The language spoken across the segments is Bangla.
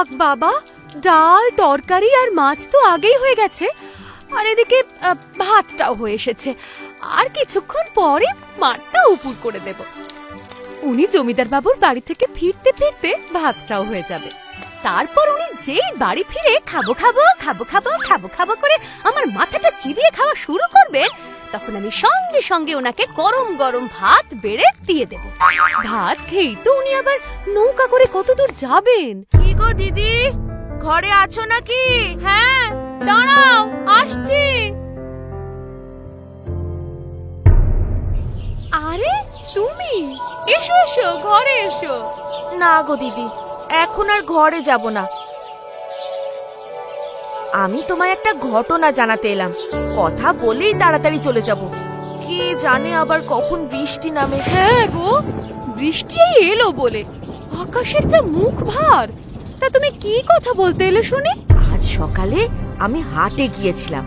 যাক বাবা, ডাল তরকারি আর মাছ তো আগেই হয়ে গেছে, আর এদিকে ভাতটাও হয়ে এসেছে। আর কিছুক্ষণ পরে মাঠটা উপুর করে দেব। উনি জমিদার বাবুর বাড়ি থেকে ফিরতে ফিরতে ভাতটাও হয়ে যাবে। তারপর উনি যেই বাড়ি ফিরে খাবো খাবো খাবো খাবো খাবো খাবো করে আমার মাথাটা চিবিয়ে খাওয়া শুরু করবেন, তখন আমি সঙ্গে সঙ্গে ওনাকে গরম গরম ভাত বেড়ে দিয়ে দেব। ভাত খেয়েই তো উনি আবার নৌকা করে কতদূর যাবেন। কি গো দিদি, ঘরে আছো নাকি? হ্যাঁ, দাঁড়াও, আসছি। আরে তুমি, এসো এসো, ঘরে এসো। না গো দিদি, এখন আর ঘরে যাব না। আমি তোমায় একটা ঘটনা জানাতে এলাম, কথা বলেই তাড়াতাড়ি চলে যাব। কি জানে আবার কখন বৃষ্টি নামে। হ্যাঁ গো, বৃষ্টি এলো বলে আকাশের যা মুখ ভার। তা তুমি কি কথা বলতে এলে শুনি? আজ সকালে আমি হাটে গিয়েছিলাম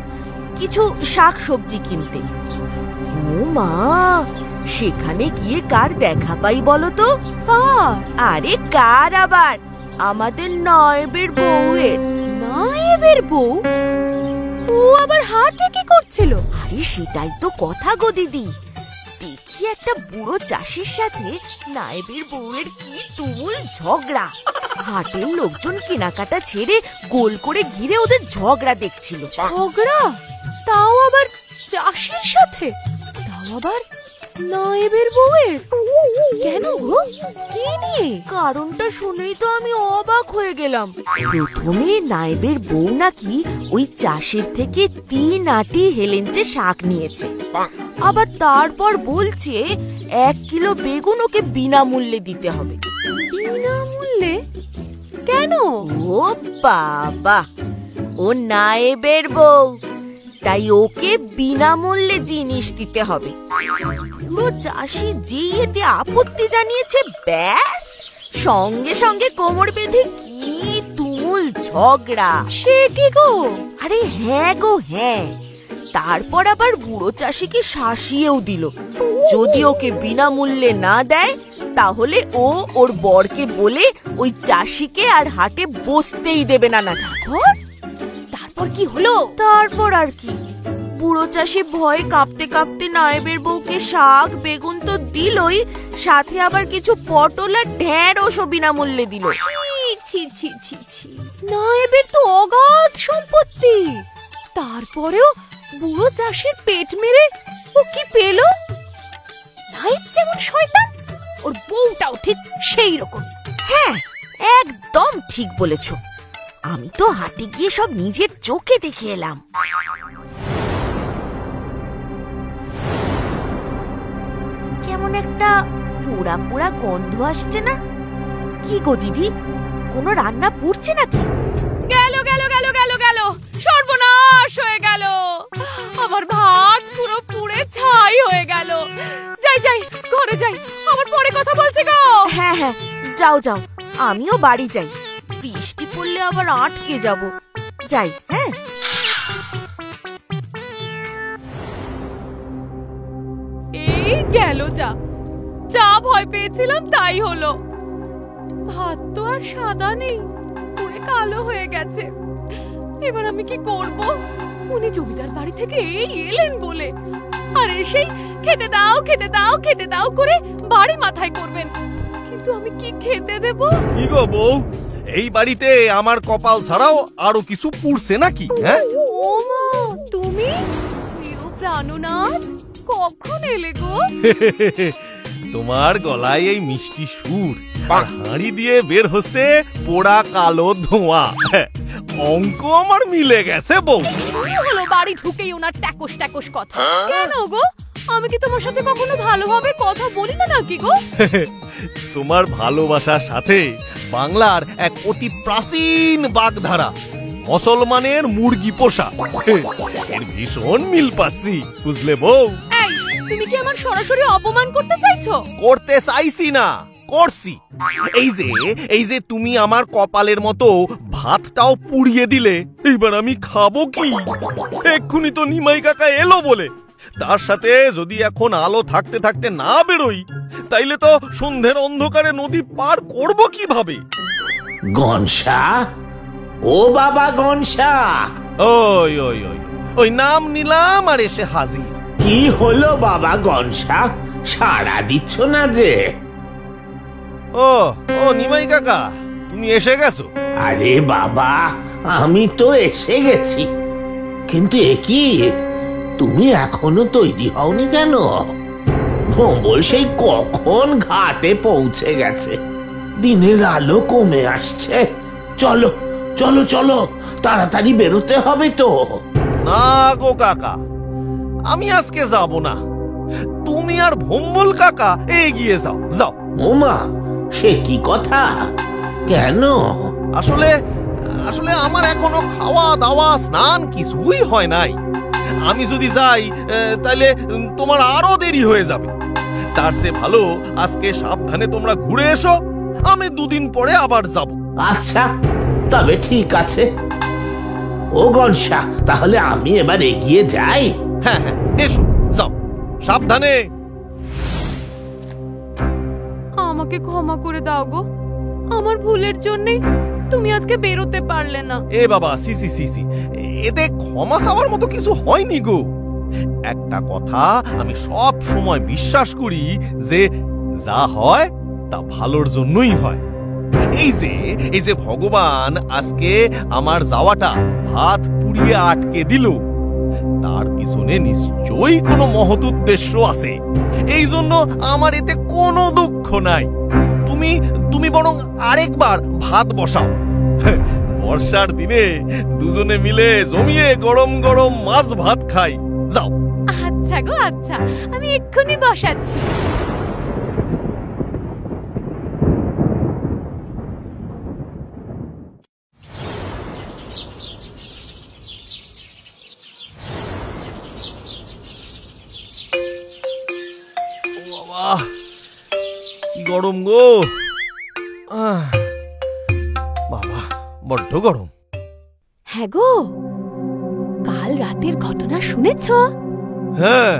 কিছু শাক সবজি কিনতে। ও মা, সেখানে গিয়ে কার দেখা পাই বলো তো? কার? আরে কার আবার, আমাদের নায়েবের বউয়ের। নায়েবের বউ? ও আবার হাটে কি করছিল? আরে সেটাই তো কথা গো দিদি। দেখি একটা বুড়ো চাষির সাথে নায়েবের বউয়ের কি তুমুল ঝগড়া। হাটের লোকজন কেনাকাটা ছেড়ে গোল করে ঘিরে ওদের ঝগড়া দেখছিল। ঝগড়া? তাও আবার চাষির সাথে? তাও আবার নায়েবের বউয়ের? কেন গো, কি নিয়ে? কারণটা শুনেই তো আমি অবাক হয়ে গেলাম। প্রথমে নায়েবের বউ নাকি ওই চাষির থেকে 3 আটি হেলেঞ্চে শাক নিয়েছে, আবার তারপর বলছে 1 কিলো বেগুন ওকে বিনামূল্যে দিতে হবে। বিনামূল্যে? কেন? ও বাবা, ও নায়েবের বউ, তাই ওকে বিনামূল্যে জিনিস দিতে হবে। পুরো চাষি যেই এতে আপত্তি জানিয়েছে, ব্যাস সঙ্গে সঙ্গে কোমর বেঁধে কি তুমুল ঝগড়া। সে কি গো? আরে হ্যাঁ গো হ্যাঁ, তারপর আবার বুড়ো চাষিকে শাসিয়েও দিল, যদি ওকে বিনামূল্যে না দেয় তাহলে ও ওর বরকে বলে ওই চাষিকে আর হাটে বসতেই দেবে না। তারপর কি হলো? তারপর আর কি, বুড়ো চাষি ভয়ে কাঁপতে কাঁপতে নায়েবের বউকে শাক বেগুন তো দিলই, সাথে আবার কিছু পটল আর ঢেঁড়শও বিনামূল্যে দিল। ছি ছি ছি ছি, নায়েবের তো অগাধ সম্পত্তি, তারপরেও বুড়ো চাষির পেট মেরে ও কি পেল? নায়েব যেমন শয়তান, ওর বউটাও ঠিক সেই রকম। হ্যাঁ, একদম ঠিক বলেছ। আমি তো হাটে গিয়ে সব নিজের চোখে দেখে এলাম। কেমন একটা পোড়া পোড়া গন্ধ আসছে না? কি গো দিদি, কোনো রান্না পুড়ছে নাকি? গেল গেল গেল গেল গেল, সর্বনাশ হয়ে গেল, আমার ভাত পুরো পুড়ে ছাই হয়ে গেল। যাই যাই, ঘরে যাই, আবার পরে কথা বলছে গো। হ্যাঁ হ্যাঁ, যাও যাও, আমিও বাড়ি যাই, বৃষ্টি পড়লে আবার আটকে যাব। যাই। হ্যাঁ, এই গেল, যা যা ভয় পেয়েছিলাম তাই হলো। ভাত তো আর সাদা নেই, পুরো কালো হয়ে গেছে। এবার আমি কি করব? উনি জমিদার বাড়ি থেকে এই এলেন বলে, আর এসেই খেতে দাও খেতে দাও খেতে দাও করে বাড়ি মাথায় করবেন, কিন্তু আমি কি খেতে দেব? কি গো বউ, এই বাড়িতে আমার কপাল ছাড়াও আরো কিছু পুড়ছে নাকি? হ্যাঁ, ও মা, তুমি প্রিয় প্রাণনাথ, কখন এলে গো? তোমার গলায় এই মিষ্টি সুর, আর হাঁড়ি দিয়ে বের হচ্ছে পোড়া কালো ধোঁয়া। অঙ্ক আমার মিলে গেছে বউ। হলো বাড়ি ঢুকেই ওনার ট্যাকস ট্যাকস কথা। কেন গো, আমি কি তোমার সাথে কখনো ভালোভাবে কথা বলি না নাকি গো? তোমার ভালোবাসার সাথে বাংলার এক অতি প্রাচীন বাগধারা, মুসলমানের মুরগি পোষা, এর ভীষণ মিল পাচ্ছি, বুঝলে বউ? এই, তুমি কি আমার সরাসরি অপমান করতে চাইছো? করতে চাইছি না, করছি। এই যে তুমি আমার কপালের মতো ভাতটাও পুড়িয়ে দিলে, এইবার আমি খাবো কি? এক্ষুনি তো নিমাই কাকা এলো বলে, তার সাথে যদি এখন আলো থাকতে থাকতে না বেরোই, তাইলে তো সন্ধ্যের অন্ধকারে নদী পার করব কিভাবে? গনসা, ও বাবা গনসা। ওই ওই ওই ওই নাম নিলাম আর এসে হাজির। কি হলো বাবা গনসা, সাড়া দিচ্ছ না যে? ও ও নিমাই কাকা, তুমি এসে গেছো? আরে বাবা, আমি তো এসে গেছি, কিন্তু একই তুমি এখনো তৈরি হওনি কেন? ভোম্বল সেই কখন ঘাটে পৌঁছে গেছে, দিনের আলো কমে আসছে। চলো চলো চলো, তাড়াতাড়ি বেরোতে হবে তো। না গো কাকা, আমি আজকে যাব না। তুমি আর ভোম্বল কাকা এগিয়ে যাও যাও। ওমা, সে কি কথা? কেন? আসলে আসলে আমার এখনো খাওয়া দাওয়া স্নান কিছুই হয় নাই। আমি যদি যাই তাহলে তোমার আরো দেরি হয়ে যাবে। তার চেয়ে ভালো আজকে সাবধানে তোমরা ঘুরে এসো, আমি দুদিন পরে আবার যাব। আচ্ছা, তবে ঠিক আছে। ও গনসা, তাহলে আমি এবার এগিয়ে যাই। হ্যাঁ হ্যাঁ, এসো, যাও সাবধানে। আমাকে ক্ষমা করে দাও গো, আমার ভুলের জন্যই তুমি আজকে বেরোতে পারলে না। এ বাবা, সি সি সি সি, এতে ক্ষমা চাওয়ার মতো কিছু হয়নি গো। একটা কথা আমি সব সময় বিশ্বাস করি যে যা হয় তা ভালোর জন্যই হয়। এই যে ভগবান আজকে আমার যাওয়াটা ভাত পুড়িয়ে আটকে দিল, তার পিছনে নিশ্চয়ই কোনো মহৎ উদ্দেশ্য আছে। এই জন্য আমার এতে কোনো দুঃখ নাই। তুমি বরং আরেকবার ভাত বসাও। বর্ষার দিনে দুজনে মিলে জমিয়ে গরম গরম মাছ ভাত খাই। যাও। আচ্ছা গো আচ্ছা, আমি এক্ষুনি বসাচ্ছি। বাবা, কি গরম গো! বাবা, বড্ড গরম। হ্যাঁ গো, কাল রাতের ঘটনা শুনেছ? হ্যাঁ,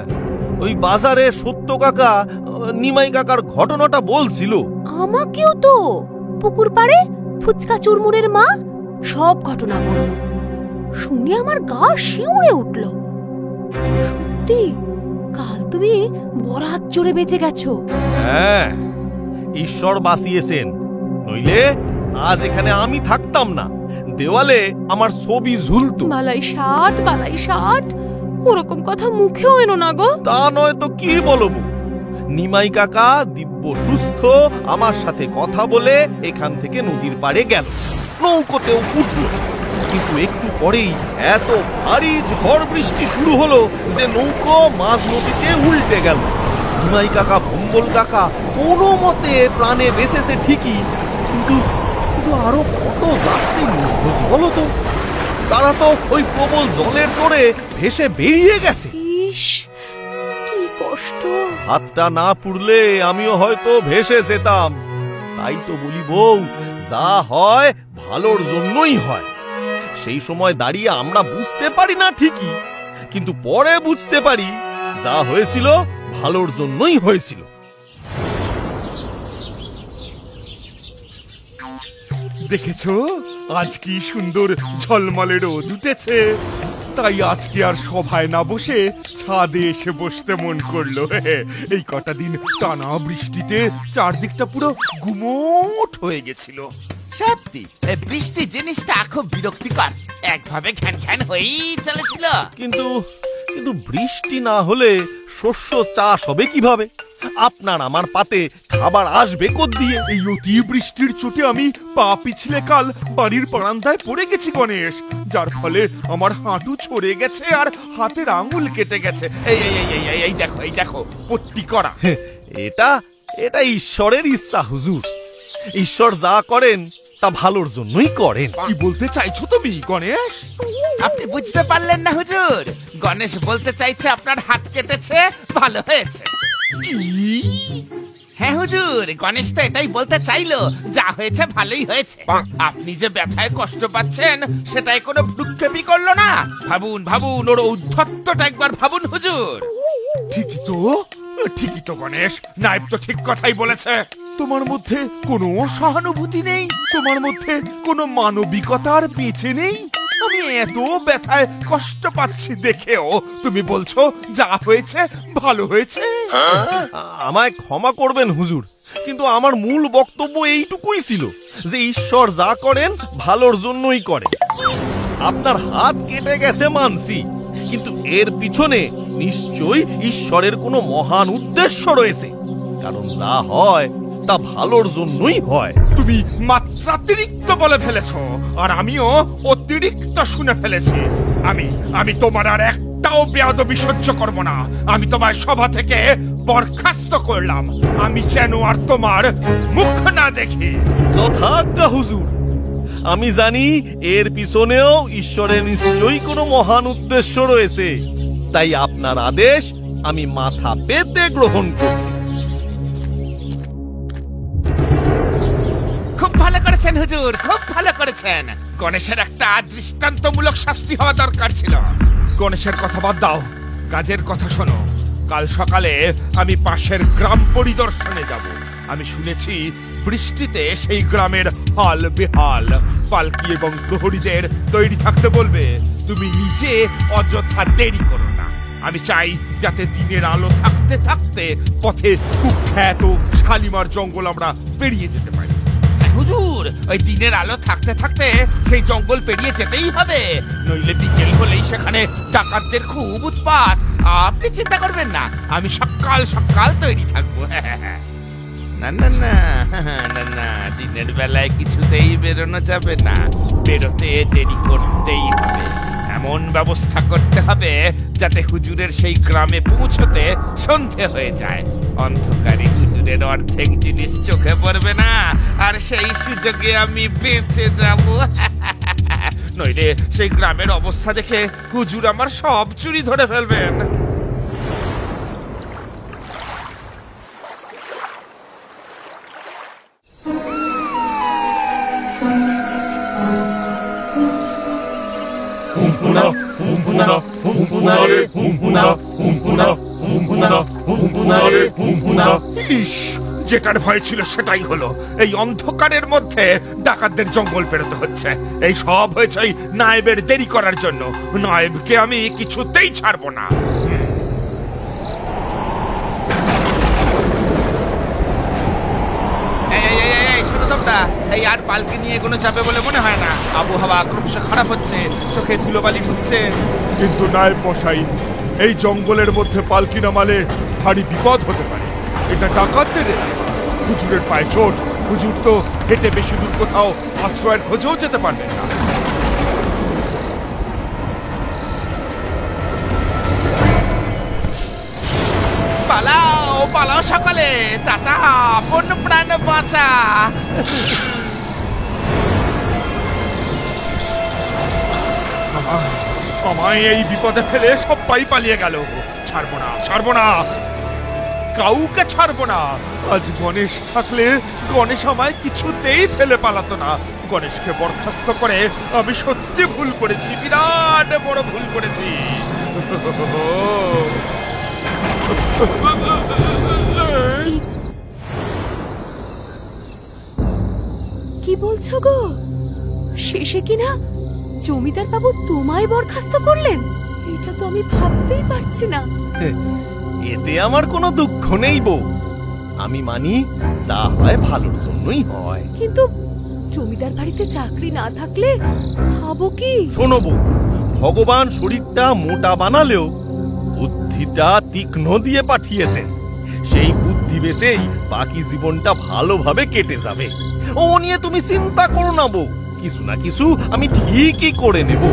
ওই বাজারে সত্য কাকা নিমাই কাকার ঘটনাটা বলছিল। আমাকেও তো পুকুর পাড়ে ফুচকা চুরমুরের মা সব ঘটনা বলল। শুনে আমার গা শিউরে উঠল। সত্যি, কাল তুমি বরাত জোরে বেঁচে গেছো। হ্যাঁ, ঈশ্বর বাঁচিয়েছেন, নইলে আজ এখানে আমি থাকতাম না। দেওয়ালে আমার ছবি ঝুলতো। বালাই ষাট, ওরকম কথা মুখেও এনো না গো। তা নয় তো কি বলবো। নিমাই কাকা দিব্য সুস্থ আমার সাথে কথা বলে এখান থেকে নদীর পাড়ে গেল, নৌকোতেও উঠল। কিন্তু একটু পরেই এত ভারী ঝড় বৃষ্টি শুরু হলো যে নৌকো মাঝ নদীতে উল্টে গেল। নিমাই কাকা, ভোম্বল কাকা কোনো মতে প্রাণে বেঁচেছে ঠিকই, কিন্তু আরো কত যাত্রী নিখোঁজ বলো তো। তারা তো ওই প্রবল জলের তোড়ে ভেসে বেরিয়ে গেছে। ইস, কি কষ্ট। হাতটা না পুড়লে আমিও হয়তো ভেসে যেতাম। তাই তো বলি বউ, যা হয় ভালোর জন্যই হয়। সেই সময় দাঁড়িয়ে আমরা বুঝতে পারি না ঠিকই, কিন্তু পরে বুঝতে পারি যা হয়েছিল ভালোর জন্যই হয়েছিল। দেখেছো আজ কি সুন্দর ঝলমলে রোদ উঠেছে, তাই আজকে আর সভায় না বসে ছাদে এসে বসতে মন করলো। এই কটা দিন টানা বৃষ্টিতে চারদিকটা পুরো গুমোট হয়ে গেছিল। সত্যি বৃষ্টি জিনিসটা খুব বিরক্তিকর, একভাবে ঘ্যান ঘ্যান হয়েই চলেছিল। কিন্তু বৃষ্টি না হলে শস্য চাষ হবে কিভাবে? আপনার আমার পাতে খাবার আসবে কোত্থেকে? এই অতি বৃষ্টির চোটে আমি পা পিছলে কাল বাড়ির বারান্দায় পড়ে গেছি গণেশ, যার ফলে আমার হাঁটু ছড়ে গেছে আর হাতের আঙুল কেটে গেছে। এই দেখো পট্টি করা। এটা ঈশ্বরের ইচ্ছা হুজুর। ঈশ্বর যা করেন তা ভালোর জন্যই করেন। কি বলতে চাইছো তুমি গণেশ? আপনি বুঝতে পারলেন না হুজুর, গণেশ বলতে চাইছে আপনার হাত কেটেছে, ভালো হয়েছে। কি? হ্যাঁ হুজুর, গণেশ তো এটাই বলতে চাইলো, যা হয়েছে ভালোই হয়েছে। আপনি যে ব্যথায় কষ্ট পাচ্ছেন সেটাই কোনো ভ্রুক্ষেপই করলো না। ভাবুন ওর ঔদ্ধত্যটা একবার ভাবুন হুজুর। ঠিকই তো গণেশ, নায়েব তো ঠিক কথাই বলেছে। তোমার মধ্যে কোনো সহানুভূতি নেই, তোমার মধ্যে কোনো মানবিকতার বেঁচে নেই। আমি এত ব্যথায় কষ্ট পাচ্ছি দেখেও তুমি বলছো যা হয়েছে ভালো হয়েছে। আমায় ক্ষমা করবেন হুজুর, কিন্তু আমার মূল বক্তব্য এইটুকুই ছিল যে ঈশ্বর যা করেন ভালোর জন্যই করেন। আপনার হাত কেটে গেছে মানছি, কিন্তু এর পিছনে নিশ্চয়ই ঈশ্বরের কোনো মহান উদ্দেশ্য রয়েছে, কারণ যা হয় তা ভালোর জন্যই হয়। তুমি মাত্রাতিরিক্ত বলে ফেলেছো, আর আমিও অতিরিক্ত শুনে ফেলেছি। আমি তোমার আর একটাও বেয়াদবি সহ্য করব না। আমি তোমার সভা থেকে বরখাস্ত করলাম। আমি যেন আর তোমার মুখ না দেখি। যথাজ্ঞা হুজুর। আমি জানি এর পিছনেও ঈশ্বরের নিশ্চয়ই কোনো মহান উদ্দেশ্য রয়েছে, তাই আপনার আদেশ আমি মাথা পেতে গ্রহণ করছি। খুব ভালো করেছেন হুজুর, খুব ভালো করেছেন। গণেশের একটা দৃষ্টান্তমূলক শাস্তি হওয়া দরকার ছিল। গণেশের কথা বাদ দাও, কাজের কথা শোনো। কাল সকালে আমি পাশের গ্রাম পরিদর্শনে যাব। আমি শুনেছি বৃষ্টিতে সেই গ্রামের হাল বেহাল। পালকি এবং প্রহরীদের তৈরি থাকতে বলবে। তুমি নিজে অযথা দেরি করো না। আমি চাই যাতে দিনের আলো থাকতে থাকতে পথে কুখ্যাত শালিমার জঙ্গল আমরা পেরিয়ে যেতে পারি। হুজুর, ওই দিনের আলো থাকতে থাকতে সেই জঙ্গল পেরিয়ে যেতেই হবে, নইলে বিকেল হলেই সেখানে ডাকাতদের খুব উৎপাত। আপনি চিন্তা করবেন না, আমি সকাল সকাল তৈরি থাকবো। না না না না না, দিনের বেলায় কিছুতেই বেরোনো যাবে না। বেরোতে দেরি করতেই হবে। এমন ব্যবস্থা করতে হবে যাতে হুজুরের সেই গ্রামে পৌঁছতে সন্ধে হয়ে যায়। অন্ধকারে হুজুরের অর্ধেক জিনিস চোখে পড়বে না, আর সেই সুযোগে আমি বেঁচে যাব। নইলে সেই গ্রামের অবস্থা দেখে হুজুর আমার সব চুরি ধরে ফেলবেন। ইস, যেটার ভয় ছিল সেটাই হলো। এই অন্ধকারের মধ্যে ডাকাতদের জঙ্গল পেরোতে হচ্ছে। এই সব হয়েছে ওই নায়েবের দেরি করার জন্য। নায়েবকে আমি কিছুতেই ছাড়বো না। এই আর পালকি নিয়ে কোনো চাপে বলে মনে হয় না। আবহাওয়া ক্রমশ খারাপ হচ্ছে, চোখে ধুলোবালি ঢুকছে। কিন্তু নায়েব মশাই, এই জঙ্গলের মধ্যে পালকি নামালে ভারী বিপদ হতে পারে। এটা ডাকাতদের এলাকা। হুজুরের পায়ে চোট। হুজুর তো হেঁটে বেশি দূর কোথাও আশ্রয়ের খোঁজেও যেতে পারবেন না। পালাও পালাও সকালে, চাচা আপন প্রাণ বাঁচা। আমায় এই বিপদে ফেলে সবাই পালিয়ে গেল। ছাড়বো না, ছাড়বো না, কাউকে ছাড়বো না। আজ গণেশ থাকলে গণেশ আমায় কিছুতেই ফেলে পালাতো না। গণেশকে বরখাস্ত করে আমি সত্যি ভুল করেছি, বিরাট বড় ভুল করেছি। কি বলছো গো? শেষে কিনা জমিদার বাবু তোমায় বরখাস্ত করলেন? এটা তো আমি ভাবতেই পারছি না। এতে আমার কোনো দুঃখ নেই বউ। আমি মানি যা হয় ভালোর জন্যই হয়। কিন্তু জমিদার বাড়িতে চাকরি না থাকলে খাবো কি? শোনো বউ, ভগবান শরীরটা মোটা বানালেও বুদ্ধিটা তীক্ষ্ণ দিয়ে পাঠিয়েছেন। সেই বুদ্ধি বেসেই বাকি জীবনটা ভালোভাবে কেটে যাবে। ও নিয়ে তুমি চিন্তা করো না বউ, কিছু না কিছু আমি ঠিকই করে নেব।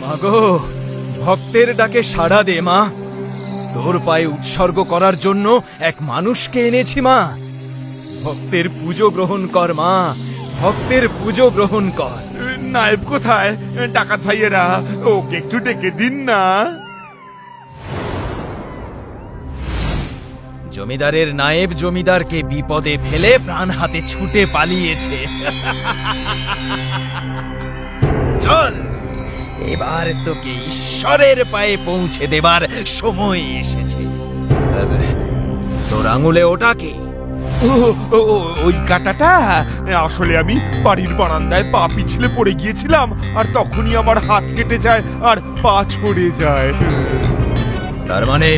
মাগো, ভক্তের ডাকে সাড়া দে মা। তোর পায়ে উৎসর্গ করার জন্য এক মানুষকে এনেছি মা। ভক্তের পুজো গ্রহণ কর মা, ভক্তের পুজো গ্রহণ কর। নায়েব কোথায়? ডাকাত ভাইয়েরা, ওকে একটু ডেকে দিন না। জমিদারের নায়েব জমিদারকে বিপদে ফেলে প্রাণ হাতে ছুটে পালিয়েছে। চল এবার তোকে ঈশ্বরের পায়ে পৌঁছে দেবার সময় এসেছে। তোর আঙুলে ওটা কি? ওই কাঁটাটা আসলে আমি বাড়ির বারান্দায় পা পিছলে পড়ে গিয়েছিলাম, আর তখনই আমার হাত কেটে যায় আর পা ছড়ে যায়। তার মানে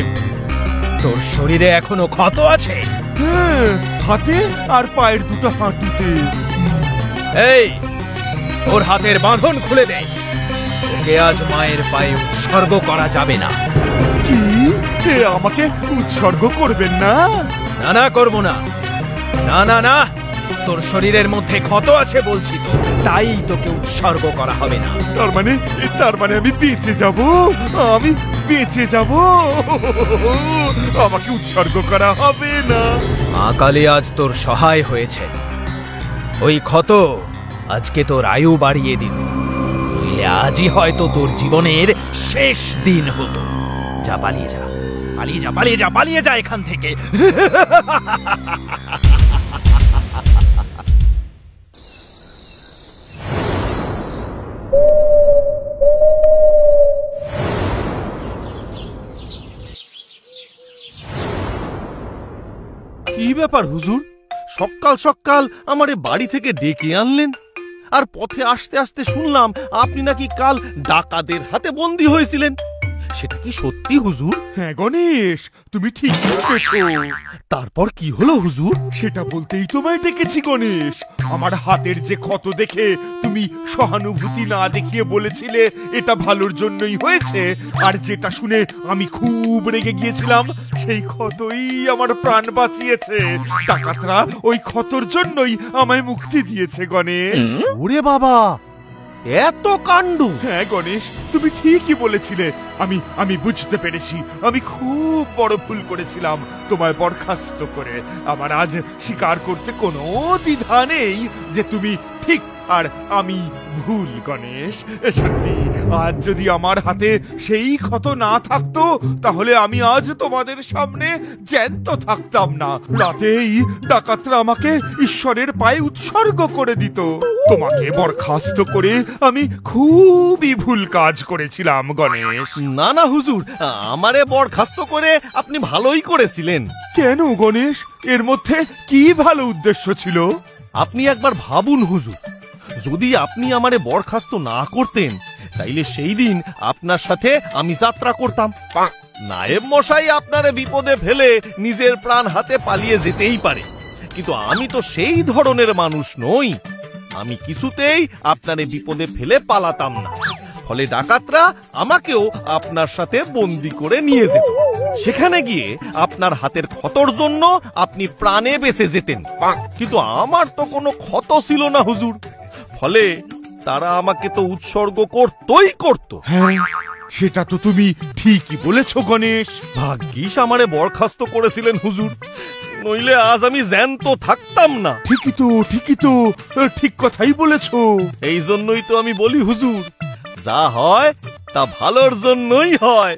তোর শরীরে এখনো ক্ষত আছে? হ্যাঁ, হাতে আর পায়ের দুটো হাঁটুতে। এই, ওর হাতের বাঁধন খুলে দে। ওকে আজ মায়ের পায়ে উৎসর্গ করা যাবে না। কি? আমাকে উৎসর্গ করবেন না? না না, করবো না। না না না, তোর শরীরের মধ্যে ক্ষত আছে বলছি তো, তাই তোকে উৎসর্গ করা হবে না। তার মানে আমি বেঁচে যাব? আমি বেঁচে যাব? আমাকে উৎসর্গ করা হবে না? মা কালী আজ তোর সহায় হয়েছে। ওই ক্ষত আজকে তোর আয়ু বাড়িয়ে দিল। আজই হয়তো তোর জীবনের শেষ দিন হতো। যা, পালিয়ে যা, পালিয়ে যা, পালিয়ে যা, পালিয়ে যা এখান থেকে। কি ব্যাপার হুজুর, সকাল সকাল আমারে বাড়ি থেকে ডেকে আনলেন, আর পথে আসতে আসতে শুনলাম আপনি নাকি কাল ডাকাতের হাতে বন্দী হয়েছিলেন। সেটা কি সত্যি হুজুর? হ্যাঁ গণেশ, তুমি ঠিক বলেছো। তারপর কি হলো হুজুর? সেটা বলতেই তোমায় ডেকেছি গণেশ। আমার হাতের যে ক্ষত দেখে তুমি সহানুভূতি না দেখিয়ে বলেছিলে এটা ভালোর জন্যই হয়েছে, আর যেটা শুনে আমি খুব রেগে গিয়েছিলাম, সেই ক্ষতই আমার প্রাণ বাঁচিয়েছে। ডাকাতরা ওই ক্ষতর জন্যই আমায় মুক্তি দিয়েছে গণেশ। ওরে বাবা, এত কাণ্ড! হ্যাঁ গণেশ, তুমি ঠিকই বলেছিলে। আমি বুঝতে পেরেছি আমি খুব বড় ভুল করেছিলাম তোমায় বরখাস্ত করে। আমার আজ স্বীকার করতে কোনো দ্বিধা নেই যে তুমি ঠিক আর আমি ভুল গণেশ। সত্যি, আজ যদি আমার হাতে সেই ক্ষত না থাকতো, তাহলে আমি আজ তোমাদের সামনে জ্যান্ত থাকতাম না। রাতেই ডাকাতরা আমাকে ঈশ্বরের পায়ে উৎসর্গ করে দিত। তোমাকে বরখাস্ত করে আমি খুবই ভুল কাজ করেছিলাম গণেশ। না না হুজুর, আমারে বরখাস্ত করে আপনি ভালোই করেছিলেন। কেন গণেশ? এর মধ্যে কি ভালো উদ্দেশ্য ছিল? আপনি একবার ভাবুন হুজুর, যদি আপনি আমারে বরখাস্ত না করতেন, তাইলে সেই দিন আপনার সাথে আমি যাত্রা করতাম। নায়েব মশাই আপনারে বিপদে ফেলে নিজের প্রাণ হাতে পালিয়ে যেতেই পারে, কিন্তু আমি তো সেই ধরনের মানুষ নই। আমি কিছুতেই আপনারে বিপদে ফেলে পালাতাম না। ফলে ডাকাতরা আমাকেও আপনার সাথে বন্দি করে নিয়ে যেত। সেখানে গিয়ে আপনার হাতের ক্ষতর জন্য আপনি প্রাণে বেঁচে যেতেন, কিন্তু আমার তো কোনো ক্ষত ছিল না হুজুর। ফলে তারা আমাকে তো উৎসর্গ করতই করত। হ্যাঁ, সেটা তো তুমি ঠিকই বলেছো গণেশ। ভাগ্যিস আমারে বরখাস্ত করেছিলেন হুজুর, নইলে আজ আমি জ্যান্ত থাকতাম না। ঠিকই তো, ঠিক কথাই বলেছো। এই জন্যই তো আমি বলি হুজুর, যা হয় তা ভালোর জন্যই হয়।